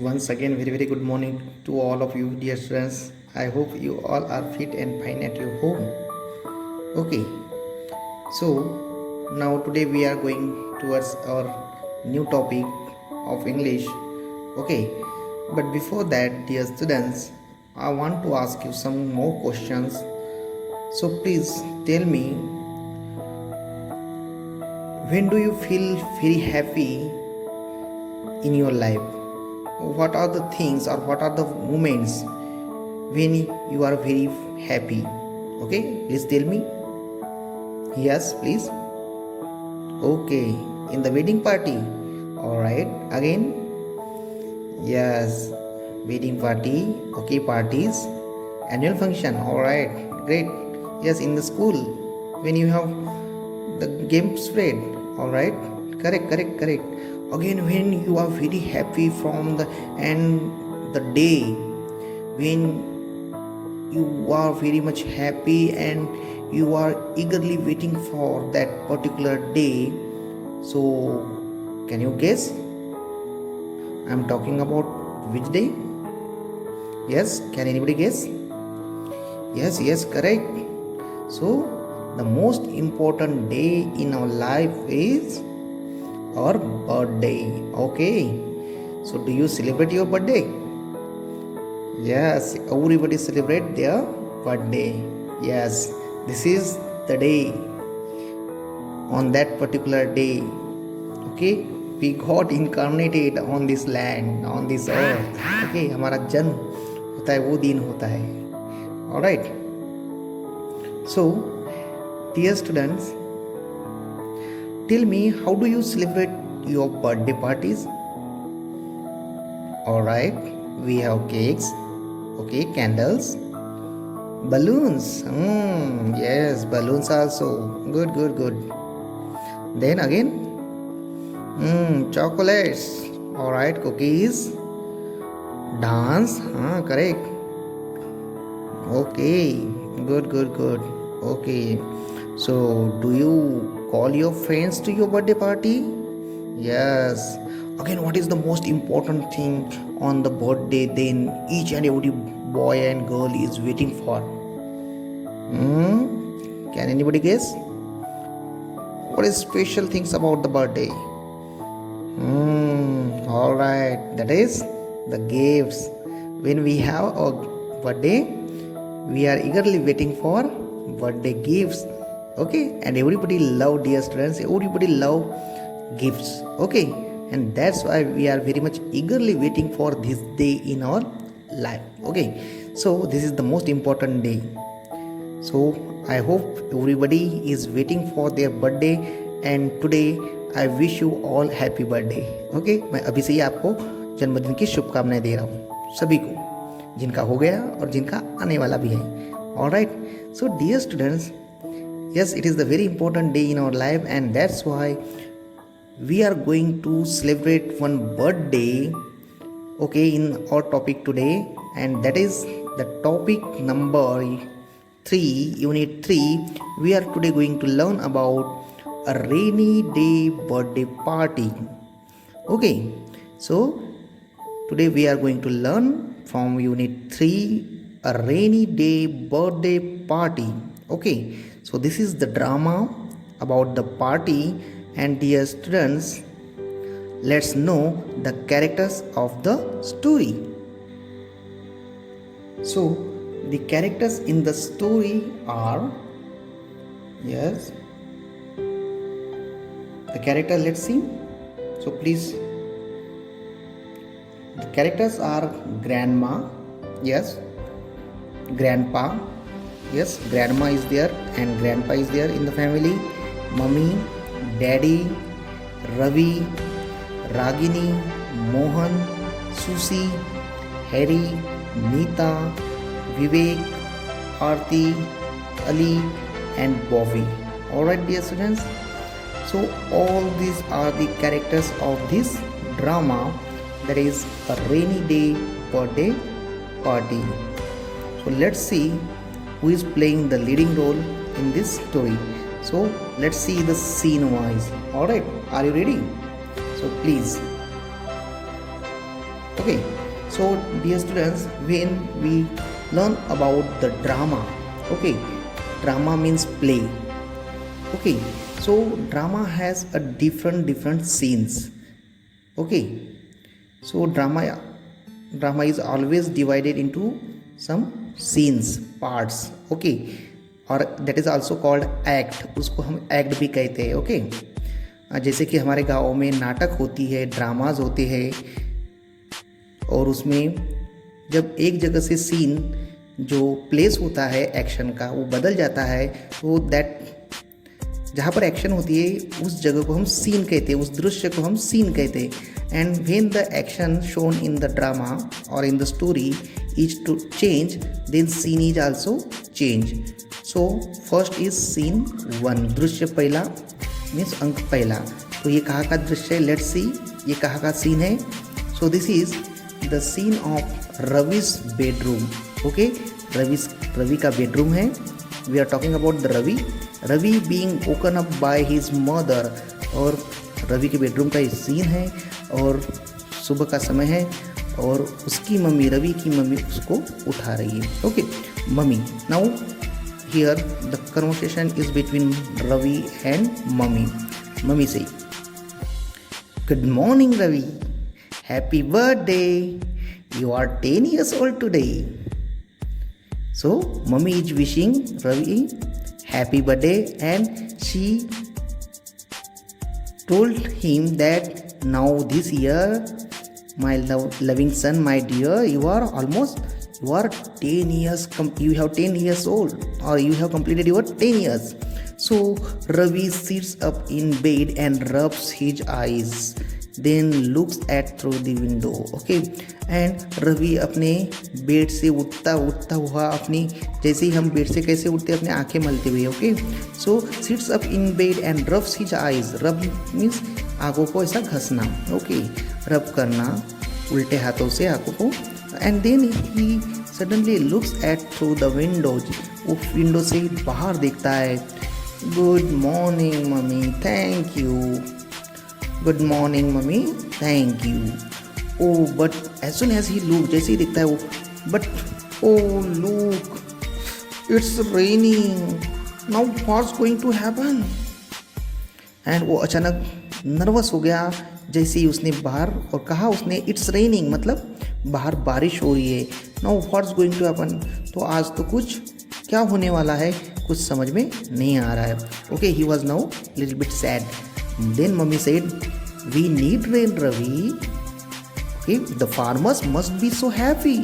Once again, very good morning to all of you, dear students. I hope you all are fit and fine at your home. Okay, so now today we are going towards our new topic of English. Okay, but before that, dear students, I want to ask you some more questions. So please tell me, when do you feel very happy in your life? What are the things or what are the moments when you are very happy? Okay, please tell me. Yes, please. Okay, in the wedding party. All right, again. Yes, wedding party. Okay, parties, annual function. All right, great. Yes, in the school when you have the game spread. All right, correct. Again, when you are very happy from the and the day when you are very much happy and you are eagerly waiting for that particular day. So can you guess I'm talking about which day? Yes, can anybody guess? Yes, correct. So the most important day in our life is our birthday. Okay, so do you celebrate your birthday? Yes, everybody celebrate their birthday. Yes, this is the day. On that particular day, okay, we got incarnated on this land, on this earth. Okay, हमारा जन्म होता है, वो दिन होता है. All right. So, dear students, tell me, how do you celebrate your birthday parties? All right, we have cakes, okay, candles, balloons. Yes, balloons also. Good. Then again, chocolates. All right, cookies, dance. Correct. Okay, good. Okay, so do you call your friends to your birthday party? Yes. Again, what is the most important thing on the birthday then each and every boy and girl is waiting for? Can anybody guess? What is special things about the birthday? All right, that is the gifts. When we have a birthday, we are eagerly waiting for birthday gifts. Okay, and everybody love, dear students, everybody love gifts. Okay, and that's why we are very much eagerly waiting for this day in our life. Okay, so this is the most important day. So I hope everybody is waiting for their birthday, and today I wish you all happy birthday. Okay, मैं अभी से ही आपको जन्मदिन की शुभकामनाएं दे रहा हूँ सभी को, जिनका हो गया और जिनका आने वाला भी है. All right, so dear students, yes, it is the very important day in our life, and that's why we are going to celebrate one birthday, okay, in our topic today, and that is the topic number 3, unit 3. We are today going to learn about a rainy day birthday party. Okay, so today we are going to learn from unit 3, a rainy day birthday party. Okay, so this is the drama about the party, and dear students, let's know the characters of the story. So the characters in the story are, yes, the character, let's see. So please, the characters are grandma, yes, grandpa, yes, grandma is there and grandpa is there in the family, mummy, daddy, Ravi, Ragini, Mohan, Susi, Harry, Neeta, Vivek, Aarti, Ali and Bobby. Alright, dear students, so all these are the characters of this drama, that is a rainy day birthday party. So let's see who is playing the leading role in this story. So let's see the scene wise. Alright, are you ready? So please. Okay, so dear students, when we learn about the drama, okay, drama means play. Okay, so drama has a different scenes. Okay, so drama is always divided into some scenes, parts. Okay, और that is also called act, उसको हम act भी कहते हैं. Okay, जैसे कि हमारे गाँव में नाटक होती है, ड्रामाज होते हैं, और उसमें जब एक जगह से सीन जो प्लेस होता है एक्शन का वो बदल जाता है, तो दैट जहाँ पर एक्शन होती है उस जगह को हम सीन कहते हैं, उस दृश्य को हम सीन कहते हैं. And when the action shown in the drama और in the story is to change, then scene is also change. So first is scene 1, दृश्य पहला मीन्स अंक पहला. तो ये कहाँ का दृश्य है, लेट्स सी, ये कहाँ का सीन है. So this is the scene of Ravi's bedroom. Okay, Ravi का बेडरूम है. We are talking about the Ravi being woken up by his mother. और रवि के बेडरूम का ये सीन है और सुबह का समय है और उसकी मम्मी, रवि की मम्मी उसको उठा रही है. Okay, mummy. Now here the conversation is between Ravi and mummy. Mummy says, good morning Ravi, happy birthday, you are 10 years old today. So mommy is wishing Ravi happy birthday, and she told him that now this year, my loving son, my dear, you are 10 years, you have 10 years old, or you have completed your 10 years. So Ravi sits up in bed and rubs his eyes, then looks at through the window. Okay, and Ravi अपने bed से उठता हुआ, अपनी जैसे ही हम bed से कैसे उठते हैं, अपने आंखें मलते हुए. Okay, so sits up in bed and rubs his eyes. Rub means आंखों को ऐसा घसना. ओके, रब करना उल्टे हाथों से आंखों को. And then he suddenly looks at through the window. वो विंडो से बाहर देखता है. Good morning mummy, thank you. Good morning mummy, thank you. Oh but as soon as he look, जैसे ही दिखता है वो, but oh look, it's raining, now what's going to happen. And वो अचानक नर्वस हो गया जैसे ही उसने बाहर और कहा, उसने इट्स रेनिंग मतलब बाहर बारिश हो रही है. Now what's going to happen, तो आज तो कुछ क्या होने वाला है, कुछ समझ में नहीं आ रहा है. Okay, he was now little bit sad. Then mommy said, we need rain, Ravi. Okay, the farmers must be so happy.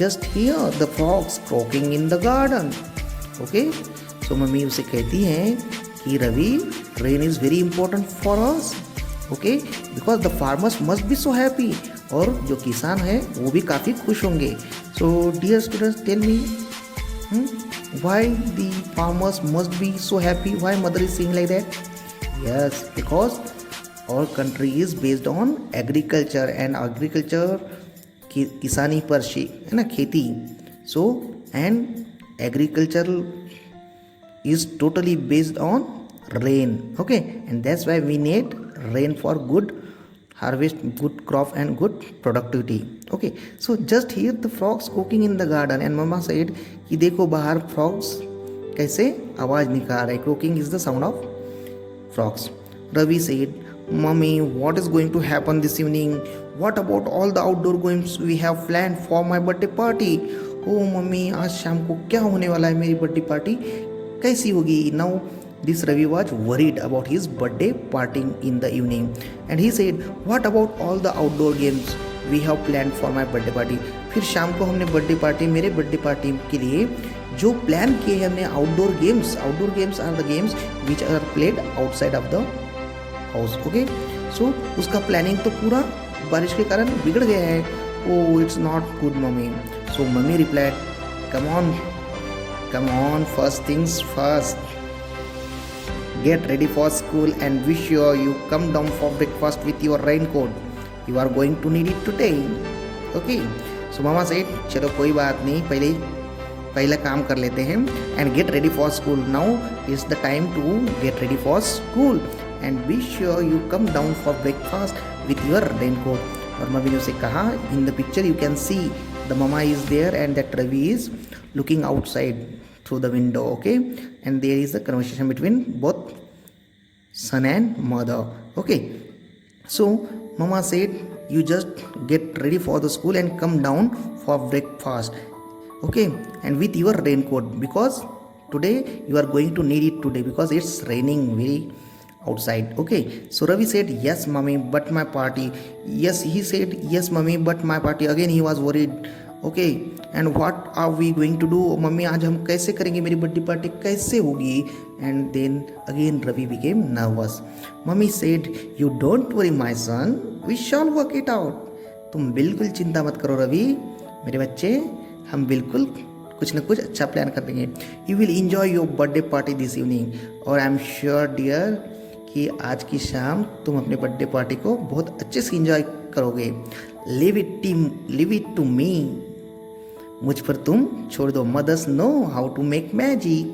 Just hear the frogs croaking in the garden. Okay, so mummy उसे कहती हैं कि Ravi, rain is very important for us. Okay, because the farmers must be so happy. और जो किसान है वो भी काफ़ी खुश होंगे. So dear students, tell me, why the farmers must be so happy? Why mother is saying like that? Yes, because our country is based on agriculture, and agriculture किसानी पर है ना, खेती. So and agriculture is totally based on rain. Okay, and that's why we need rain for good harvest, good crop and good productivity. Okay, so just hear the frogs cooking in the garden. And mama said कि देखो बाहर frogs कैसे आवाज़ निकाल रहे. Cooking is the sound of frogs. Ravi said, Mommy, what is going to happen this evening? What about all the outdoor games we have planned for my birthday party? Oh mummy, आज शाम को क्या होने वाला है, मेरी birthday party कैसी होगी. Now this Ravi was worried about his birthday party in the evening, and he said, what about all the outdoor games we have planned for my birthday party? फिर शाम को हमने बर्थडे पार्टी, मेरे birthday party के लिए जो plan किए हैं हमने outdoor games are the games which are played outside of the house. Okay, so उसका प्लानिंग तो पूरा बारिश के कारण बिगड़ गया है. Oh it's not good mummy. So mummy replied, come on, first things first, get ready for school and be sure you come down for breakfast with your raincoat. You are going to need it today. Okay, so mama said, चलो कोई बात नहीं, पहला काम कर लेते हैं. And get ready for school. Now is the time to get ready for school and be sure you come down for breakfast with your raincoat. और मम्मी ने उसे कहा, इन the picture you can see the mama is there and that Ravi is looking outside through the window. Okay, and there is a conversation between both son and mother. Okay, so mama said, you just get ready for the school and come down for breakfast. Okay, and with your raincoat, because today you are going to need it today because it's raining very outside. Okay, so Ravi said, yes mommy, but my party. Yes, he said, yes mommy, but my party. Again he was worried. Okay, and what are we going to do? Mummy आज हम कैसे करेंगे, मेरी birthday party कैसे होगी? And then again Ravi became nervous. Mummy said, you don't worry my son, we shall work it out. तुम बिल्कुल चिंता मत करो रवि मेरे बच्चे, हम बिल्कुल कुछ ना कुछ अच्छा प्लान कर देंगे. You will enjoy your birthday party this evening. और आई एम श्योर डियर कि आज की शाम तुम अपने बर्थडे पार्टी को बहुत अच्छे से इंजॉय करोगे. Leave it to me. मुझ पर तुम छोड़ दो. Mothers know how to make magic.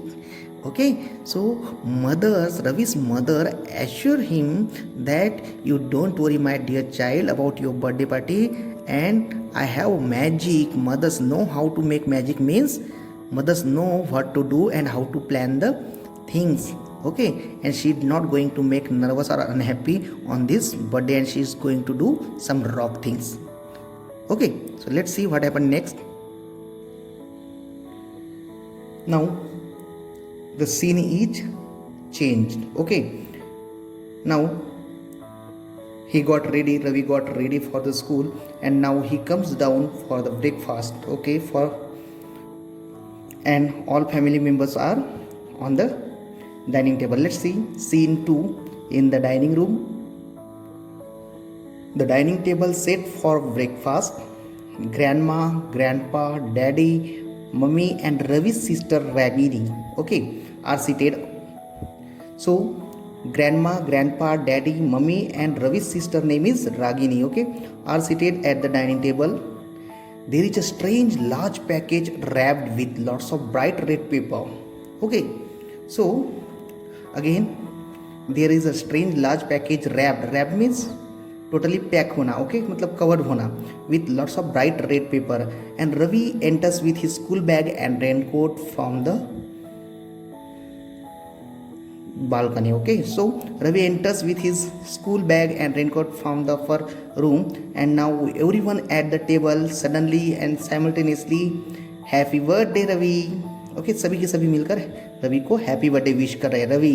Okay, so Ravi's mother assured him that you don't worry my dear child about your birthday party, and I have magic. Mothers know how to make magic means mothers know what to do and how to plan the things. Okay, and she's not going to make nervous or unhappy on this birthday, and she's going to do some rock things. Okay, so let's see what happened next. Now the scene is changed. Okay, now he got ready, Ravi got ready for the school, and now he comes down for the breakfast. Okay, and all family members are on the dining table. Let's see scene 2 in the dining room. The dining table set for breakfast. Grandma, grandpa, daddy, mummy and Ravi's sister Ragini, okay, are seated. So grandma, grandpa, daddy, mummy and Ravi's sister name is Ragini, okay, are seated at the dining table. There is a strange large package wrapped with lots of bright red paper. Okay, so again there is a strange large package wrapped means totally pack होना. Okay, मतलब covered होना with lots of bright red paper. And Ravi enters with his school bag and raincoat from the balcony. Okay, so Ravi enters with his school bag and raincoat from the upper room, and now everyone at the table suddenly and simultaneously happy birthday Ravi. Okay, सभी के सभी मिलकर रवि को happy birthday wish कर रहे हैं. Ravi,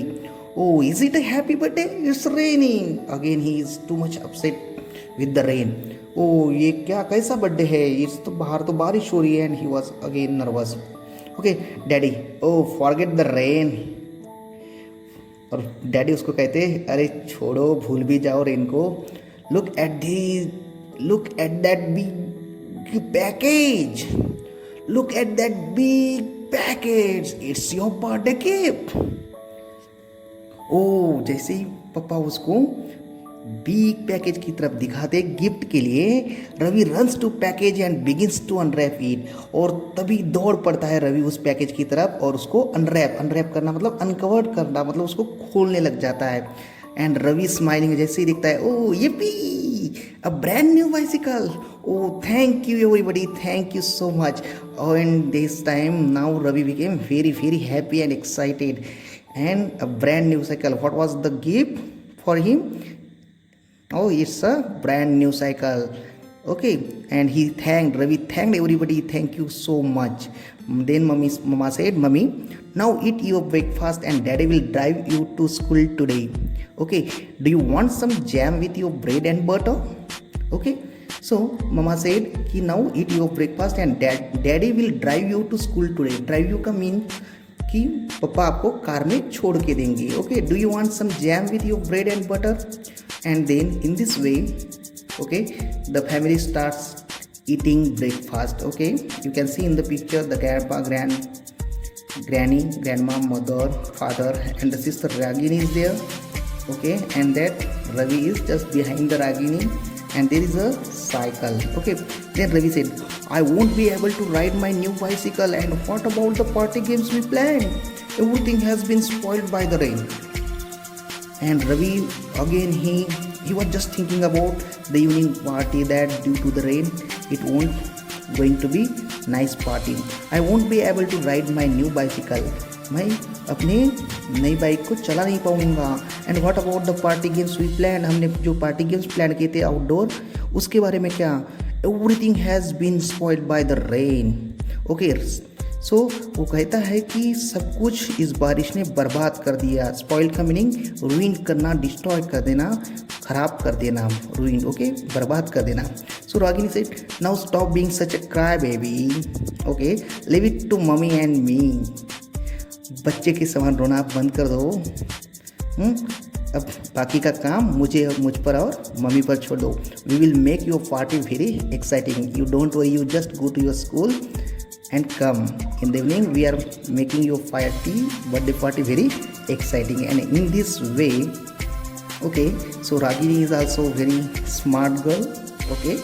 oh, is it a happy birthday? It's raining. Again he is too much upset with the rain. Oh, ये क्या कैसा बर्थडे है, इस तो बाहर तो बारिश हो रही है. And he was again nervous. Okay, daddy, oh forget the rain. और डैडी उसको कहते, अरे छोड़ो, भूल भी जाओ रेन को. Look at that big package. Look at that big package. It's your birthday gift. ओ, जैसे ही पापा उसको बिग पैकेज की तरफ दिखाते गिफ्ट के लिए, Ravi runs to package and begins to unwrap it. और तभी दौड़ पड़ता है रवि उस पैकेज की तरफ और उसको अनरैप करना मतलब अनकवर्ड करना, मतलब उसको खोलने लग जाता है. एंड रवि स्माइलिंग, जैसे ही दिखता है, ओ yippee, a brand new bicycle. Oh, thank you everybody, thank you so much. And this time now Ravi became very very happy and excited. And a brand new cycle. What was the gift for him? Oh, it's a brand new cycle. Okay, and Ravi thanked everybody, thank you so much. Then mama said, Mummy, now eat your breakfast and daddy will drive you to school today. Okay, do you want some jam with your bread and butter? Okay, so mama said कि now eat your breakfast and daddy will drive you to school today. Drive you का mean कि पापा आपको car में छोड़ के देंगे. Okay, do you want some jam with your bread and butter? And then in this way, okay, the family starts eating breakfast. Okay, you can see in the picture the grandpa, granny, grandma, mother, father and the sister Ragini is there. Okay, and that Ravi is just behind the Ragini, and there is a cycle. Okay, then Ravi said, I won't be able to ride my new bicycle, and what about the party games we planned? Everything has been spoiled by the rain. And Ravi again he was just thinking about the evening party that due to the rain it won't going to be nice party. I won't be able to ride my new bicycle. मैं अपने नई bike को चला नहीं पाऊंगा. And what about the party games we plan, हमने जो party games plan किए थे आउटडोर उसके बारे में क्या, everything has been spoiled by the rain. Okay so वो कहता है कि सब कुछ इस बारिश ने बर्बाद कर दिया. स्पॉइल का मीनिंग रूइन करना, डिस्ट्रॉय कर देना, खराब कर देना, रूइन. ओके बर्बाद कर देना. So Ragini said now stop being such a cry baby. Okay leave it to mummy and me. बच्चे के समान रोना आप बंद कर दो. अब बाकी का काम मुझ पर और मम्मी पर छोड़ दो. We will make your party very exciting. You don't worry, you just go to your school and come in the evening. We are making your birthday party very exciting. And in this way, okay, so Ragini is also very smart girl. Okay,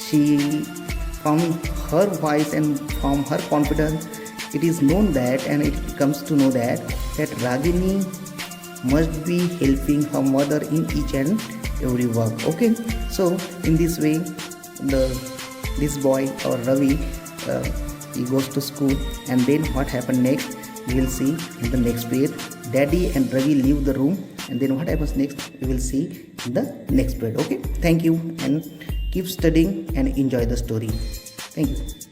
she found her voice and from her confidence it is known that, and it comes to know that Ragini must be helping her mother in each and every work. Okay, so in this way this boy or Ravi he goes to school, and then what happened next we will see in the next period. Daddy and Ravi leave the room, and then what happens next we will see in the next period. Okay, thank you and keep studying and enjoy the story. Thank you.